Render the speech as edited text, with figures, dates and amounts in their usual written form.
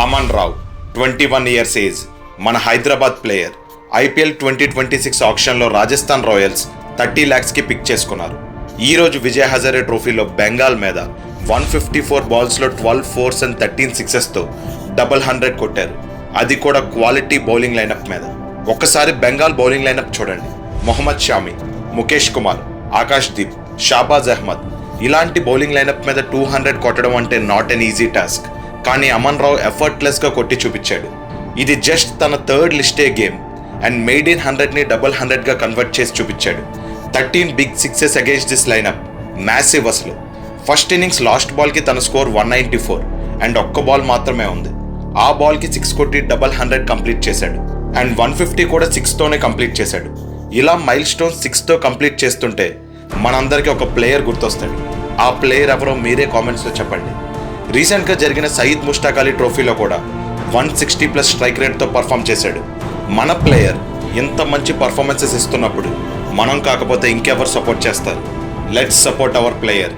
Aman Rao 21 years age, మన Hyderabad player. IPL 2026 ఆక్షన్లో Rajasthan Royals 30 lakhsకి పిక్ చేసుకున్నారు. ఈరోజు విజయ్ హజారే ట్రోఫీలో బెంగాల్ మీద 154 బాల్స్లో 12 4s and 13 6sతో 100 కొట్టారు. అది కూడా క్వాలిటీ బౌలింగ్ లైనప్ మీద. ఒక్కసారి బెంగాల్ బౌలింగ్ లైనప్ చూడండి. మొహమ్మద్ షామి, ముఖేష్ కుమార్, ఆకాష్ దీప్, షాబాజ్ అహ్మద్ ఇలాంటి బౌలింగ్ లైనప్ మీద 200 కొట్టడం అంటే నాట్ ఎన్ ఈజీ టాస్క్. కానీ అమన్ రావ్ ఎఫర్ట్లెస్గా కొట్టి చూపించాడు. ఇది జస్ట్ తన third list A game and made in 100ని 100గా కన్వర్ట్ చేసి చూపించాడు. 13 big sixes against this lineup, massive అసలు. ఫస్ట్ ఇన్నింగ్స్ లాస్ట్ బాల్కి తన స్కోర్ 194 అండ్ ఒక్క బాల్ మాత్రమే ఉంది. ఆ బాల్కి 6 కొట్టి 100 కంప్లీట్ చేశాడు అండ్ 150 కూడా 6తోనే కంప్లీట్ చేశాడు. ఇలా మైల్ స్టోన్ 6తో కంప్లీట్ చేస్తుంటే మనందరికీ ఒక ప్లేయర్ గుర్తొస్తాడు. ఆ ప్లేయర్ ఎవరో మీరే కామెంట్స్లో చెప్పండి. రీసెంట్గా జరిగిన సయీద్ ముష్తాక్ అలీ ట్రోఫీలో కూడా 160+ స్ట్రైక్ రేట్తో పర్ఫామ్ చేశాడు. మన ప్లేయర్ ఇంత మంచి పర్ఫార్మెన్సెస్ ఇస్తున్నప్పుడు మనం కాకపోతే ఇంకెవరు సపోర్ట్ చేస్తారు? Let's support our player.